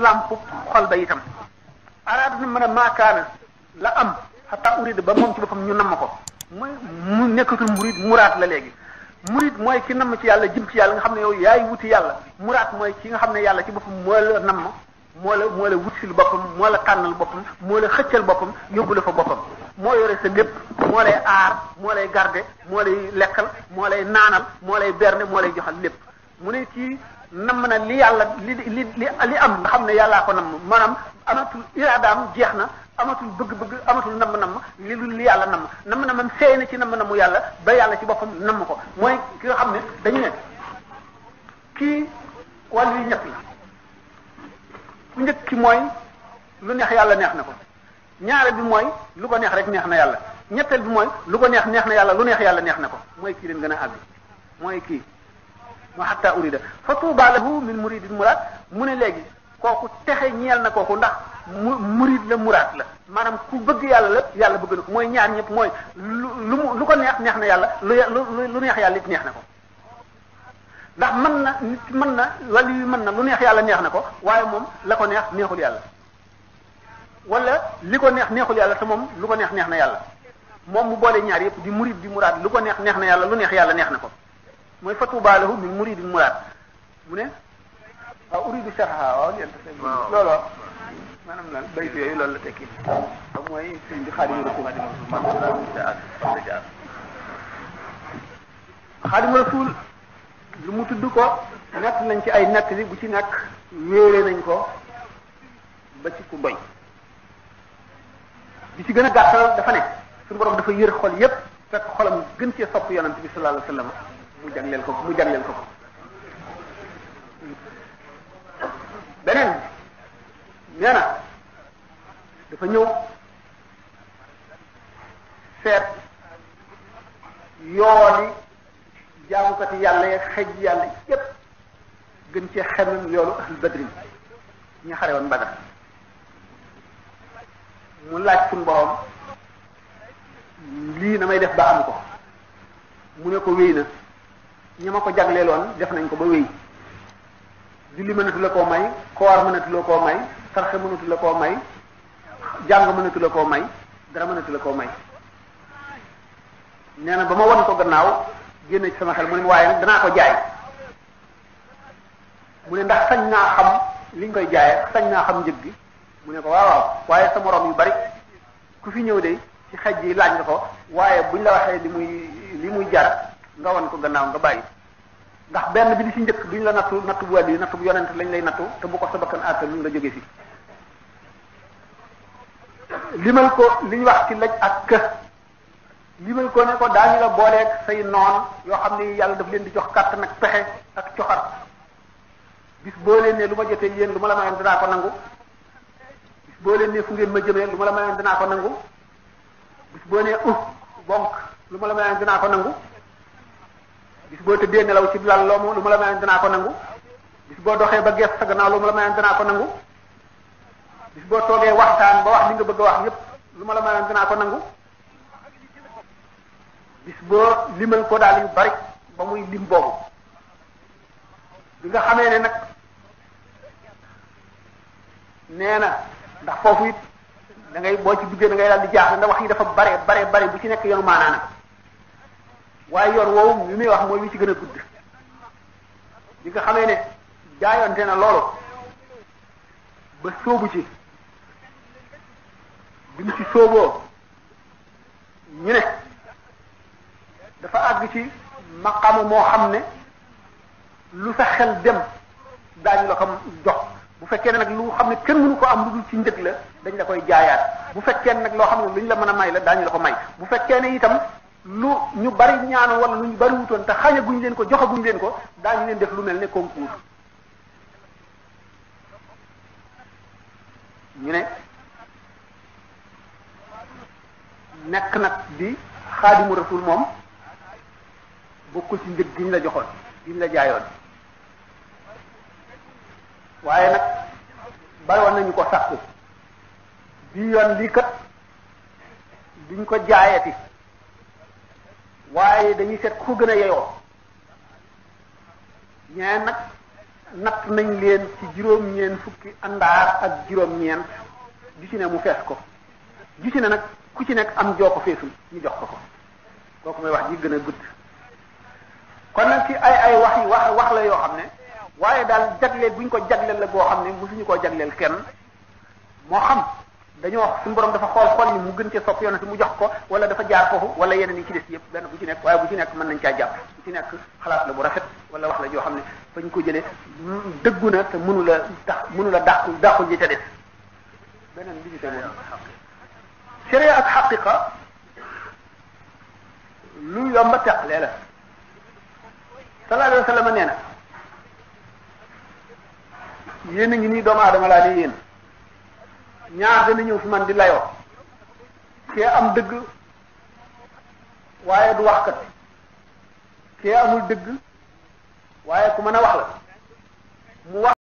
lampu xol ba itam araada na mën a maakaana la am xataa urida ba moom ci boppam ñu namm ko mu nekkatul murid muraat la léegi murid mooy ki namm ci yàlla jëm ci yàlla nga xam ne yow yaay wuti yàlla muraat mooy ki nga xam ne yàlla ci boppam moo la namm moo la wutsil boppam moo la tànnal boppam moo la xëccal boppam yóbbu la fa boppam moo yore sa lépp moo lay aar moo lay garder moo lay lekkal moo lay naanal moo lay berne moo lay joxal lépp mu ne ci namm na li yàlla li am nga xam ne yàllaa ko namm maanaam amatul iraadaam jeex na amatul bëgg-bëgg amatul namm li yàlla namm na man seey na ci namm yàlla ba yàlla ci boppam namm ko mooy ki nga xam ne dañu ne kii wàllu yi ñett la ku njëkk ki mooy lu neex yàlla neex na ko ñaareel bi mooy lu ko neex rek neex na yàlla ñetteel bi mooy lu ko neex neex na yàlla lu neex yàlla neex na ko mooy kii leen gën a àgg mooy kii moo xatta urida fa tuuba lahu min muridin muraad mu ne léegi kooku texe ñeel na kooku ndax murid la muraad la maanaam ku bëgg yàlla la yàlla bëgg na ko mooy ñaar ñëpp mooy lu ko neex neex na yàlla lu neex yàlla it neex na ko ndax mën na wala yu mën na lu neex yàlla neex na ko waaye moom la ko neex neexul yàlla wala li ko neex neexul yàlla te moom lu ko neex neex na yàlla moom mu boole ñaar yëpp di murid di muraad lu ko neex neex na yàlla lu neex yàlla neex na ko mooy fatuuba lahu min muridin muraad mu ne waaw uridu sharha waaw loolu maanaam lan bayt yooyu loolu la tekki mooy sëñ bi Xaadimu Rasuul lu mu tudd ko nekk nañ ci ay nekk li bu ci nekk wéere nañ ko ba ci ku doy bi ci gën a gàttal dafa ne suñu borom dafa yër xol yépp fekk xolam gën cee sopp yonent bi sallallahu alayhi wasallam mu jagleel ko beneen nee na dafa ñëw seet yooli jaamukati yàlla yeeg xej yàlla yépp gën cee xemem yoolu ahlu badrin ñi xare woon Badar mu laaj suñu borom lii na may def ba am ko mu ne ko wéy na ñi ma ko jagleeloon def nañ ko ba wéy julli mënatu la koo may koor mënatu la koo may sarxe mënatu la koo may jàng mënatu la koo may dara mënatu la koo may nee na ba ma won ko gannaaw génn ci sama xel mu ne waaye nag danaa ko jaay mu ne ndax sañ naa xam liñ koy jaayee sañ naa xam njëg gi mu ne ko waaw waaye sa morom yu bari ku fi ñëw de ci xej yi laaj nga ko waaye buñ la waxee li muy jar nga won ko gannaaw nga bàyyi ndax benn bi di ci njëkk duñ la nattu bu wàll yi nattu bu yonent lañ lay nattu te bu ko sa bakkan àttal lu nga jóge fi limal ko li ñu wax ci laj ak kë limal ko ne ko daañu la booleeg say noon yoo xam ne yàlla daf leen di jox kàttan ak pexe ak coxar bis boo leen ne lu ma jotee yéen lu ma la mayoon dinaa ko nangu bis boo leen ne fu ngeen ma jëmee lu ma la mayoon dinaa ko nangu bis boo nee bonk lu ma la mayoon dinaa ko nangu bis boo tëddee nelaw ci lal loomu lu ma la mayoon dinaa ko nangu bis boo doxee ba gees sa gannaaw lu ma la mayoon dinaa ko nangu bis boo toogee waxtaan ba wax li nga bëgg a wax yépp lu ma la mayoon dinaa ko nangu bis boo limal ko daal yu bari ba muy lim boobu bi nga xamee ne nag nee na ndax foofu it da ngay boo ci duggee da ngay daal di jaaxle ndax wax yi dafa bare bu ci nekk yoonu maanaa nag waaye yoon woowu li muy wax mooy wi ci gën a gudd bi nga xamee ne jaayonte na loolu ba sóobu ci bi mu ci sóoboo ñu ne dafa àgg ci maqaama moo xam ne lu sa xel dem daañu la ko jox bu fekkee ne nag lu xam ne kenn mënu ko am lu dul ci njëg la dañ la koy jaayaat bu fekkee ne nag loo xam ne lu ñu la mën a may la daañu la ko may bu fekkee ne itam lu ñu bari ñaanoon wala lu ñu bari wutoon te xañaguñ leen ko joxaguñ leen ko daañu leen def lu mel ne concours ñu ne nekk nag di xaadimu rasul moom bokkul ci njëg gi ñu la joxoon gi ñu la jaayoon waaye nag bari woon nañu ko sàkku bi yoon lii kat duñ ko jaayati waaye dañuy seet ku ko gën a yeyoo ñeen nag natt nañ leen ci juróom-ñeent fukki àndaar ak juróom-ñeent ju ci ne mu fees ko ju ci ne nag ku ci nekk am joo ko feesul ñu jox ko ko kooku may wax ji gën a gudd kon nag ci ay wax la yoo xam ne waaye daal jagleel buñ ko jagleel la boo xam ne mosuñu koo jagleel kenn moo xam dañoo wax suñu borom dafa xool ni mu gën cee sopp yonent mu jox ko wala dafa jaar foofu wala yeneen yi ci des yëpp benn bu ci nekk waaye bu ci nekk mën nañ caa jàpp bu ci nekk xalaat la bu rafet wala wax la joo xam ne fa ñu ko jëlee dëggu na te mënu la dàqul ji ca des beneen bi ci tane sharia ak xaqiqa lu yomba teqlee la sallallahu alayhi wa sallam nee na yéen a ngi nii doomu aadama laa ni yéen ñaar dana ñëw fi man di layoo kee am dëgg waaye du waxkat kee amul dëgg waaye ku mën a wax la mu wax